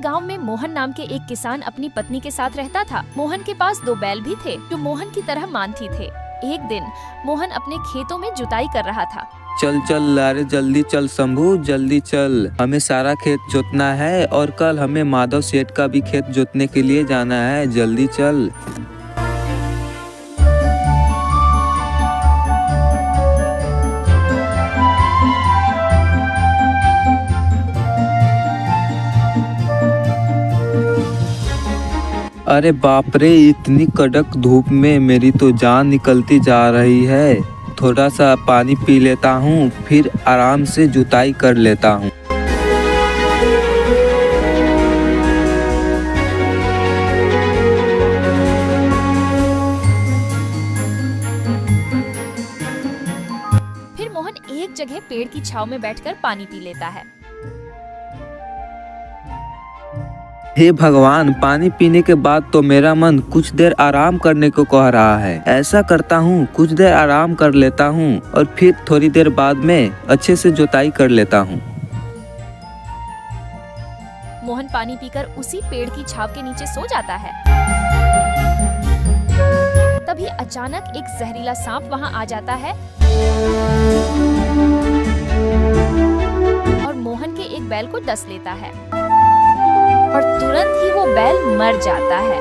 गांव में मोहन नाम के एक किसान अपनी पत्नी के साथ रहता था। मोहन के पास 2 बैल भी थे जो मोहन की तरह मानती थे। एक दिन मोहन अपने खेतों में जुताई कर रहा था। चल चल अरे जल्दी चल शंभू, जल्दी चल, हमें सारा खेत जोतना है और कल हमें माधव सेठ का भी खेत जोतने के लिए जाना है, जल्दी चल। अरे बाप रे, इतनी कड़क धूप में मेरी तो जान निकलती जा रही है। थोड़ा सा पानी पी लेता हूँ, फिर आराम से जुताई कर लेता हूँ। फिर मोहन एक जगह पेड़ की छांव में बैठकर पानी पी लेता है। हे भगवान, पानी पीने के बाद तो मेरा मन कुछ देर आराम करने को कह रहा है। ऐसा करता हूँ, कुछ देर आराम कर लेता हूँ और फिर थोड़ी देर बाद में अच्छे से जुताई कर लेता हूँ। मोहन पानी पीकर उसी पेड़ की छांव के नीचे सो जाता है। तभी अचानक एक जहरीला सांप वहाँ आ जाता है और मोहन के एक बैल को डस लेता है और तुरंत ही वो बैल मर जाता है।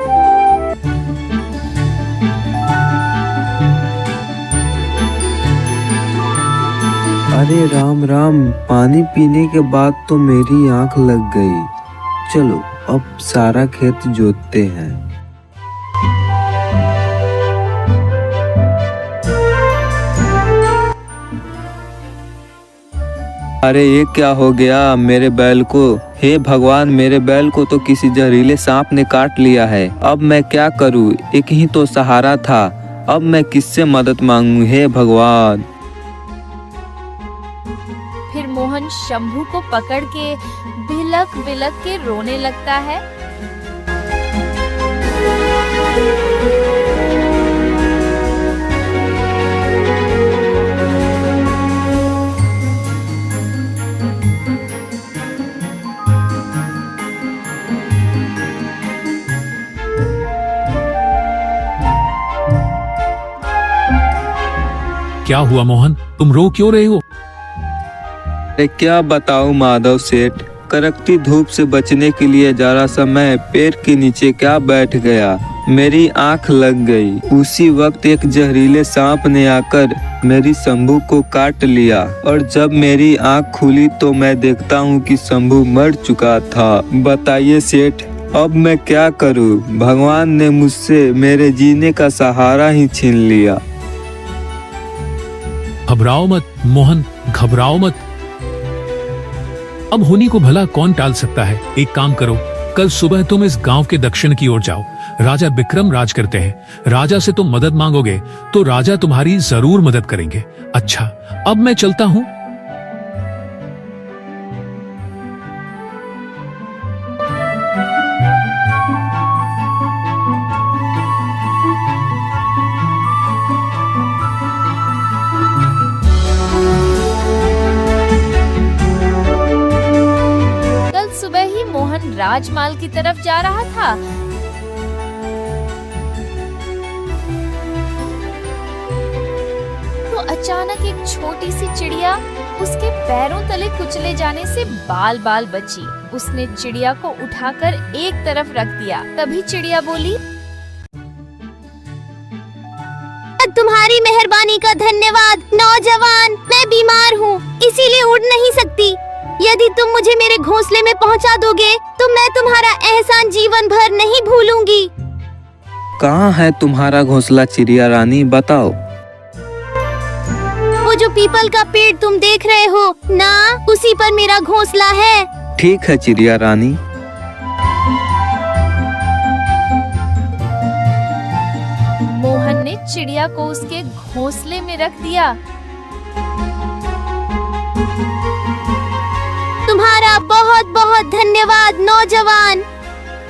अरे राम राम, पानी पीने के बाद तो मेरी आंख लग गई। चलो अब सारा खेत जोतते हैं। अरे ये क्या हो गया मेरे बैल को? हे भगवान, मेरे बैल को तो किसी जहरीले सांप ने काट लिया है। अब मैं क्या करूं? एक ही तो सहारा था, अब मैं किससे मदद मांगूं? हे भगवान। फिर मोहन शंभू को पकड़ के बिलक बिलक के रोने लगता है। क्या हुआ मोहन, तुम रो क्यों रहे हो? अरे क्या बताऊं माधव सेठ, कड़कती धूप से बचने के लिए जरा सा मैं पेड़ के नीचे क्या बैठ गया, मेरी आंख लग गई। उसी वक्त एक जहरीले सांप ने आकर मेरी शंभू को काट लिया और जब मेरी आंख खुली तो मैं देखता हूँ कि शंभू मर चुका था। बताइए सेठ, अब मैं क्या करूँ? भगवान ने मुझसे मेरे जीने का सहारा ही छीन लिया। घबराओ मत मोहन, घबराओ मत। अब होनी को भला कौन टाल सकता है। एक काम करो, कल सुबह तुम इस गांव के दक्षिण की ओर जाओ। राजा विक्रम राज करते हैं। राजा से तुम मदद मांगोगे तो राजा तुम्हारी जरूर मदद करेंगे। अच्छा, अब मैं चलता हूँ। राजमहल की तरफ जा रहा था। तो अचानक एक छोटी सी चिड़िया उसके पैरों तले कुचले जाने से बाल बाल बची। उसने चिड़िया को उठाकर एक तरफ रख दिया। तभी चिड़िया बोली, तुम्हारी मेहरबानी का धन्यवाद नौजवान। मैं बीमार हूँ, इसीलिए उड़ नहीं सकती। यदि तुम मुझे मेरे घोंसले में पहुंचा दोगे तो मैं तुम्हारा एहसान जीवन भर नहीं भूलूंगी। कहाँ है तुम्हारा घोंसला चिड़िया रानी, बताओ। वो जो पीपल का पेड़ तुम देख रहे हो ना, उसी पर मेरा घोंसला है। ठीक है चिड़िया रानी। मोहन ने चिड़िया को उसके घोंसले में रख दिया। तुम्हारा बहुत बहुत धन्यवाद नौजवान।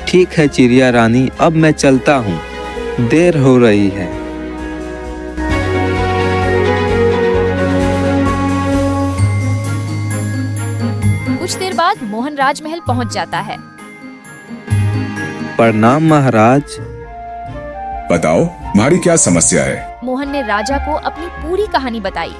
ठीक है चिड़िया रानी, अब मैं चलता हूँ, देर हो रही है। कुछ देर बाद मोहन राजमहल पहुँच जाता है। प्रणाम महाराज। बताओ तुम्हारी क्या समस्या है? मोहन ने राजा को अपनी पूरी कहानी बताई।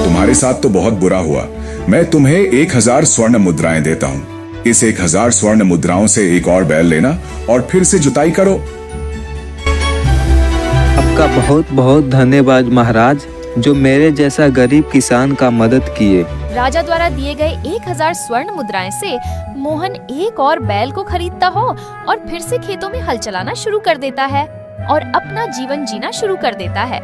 तुम्हारे साथ तो बहुत बुरा हुआ। मैं तुम्हें 1000 स्वर्ण मुद्राएं देता हूँ। इस 1000 स्वर्ण मुद्राओं से एक और बैल लेना और फिर से जुताई करो। आपका बहुत बहुत धन्यवाद महाराज, जो मेरे जैसा गरीब किसान का मदद किए। राजा द्वारा दिए गए 1000 स्वर्ण मुद्राएं से मोहन एक और बैल को खरीदता हो और फिर से खेतों में हल चलाना शुरू कर देता है और अपना जीवन जीना शुरू कर देता है।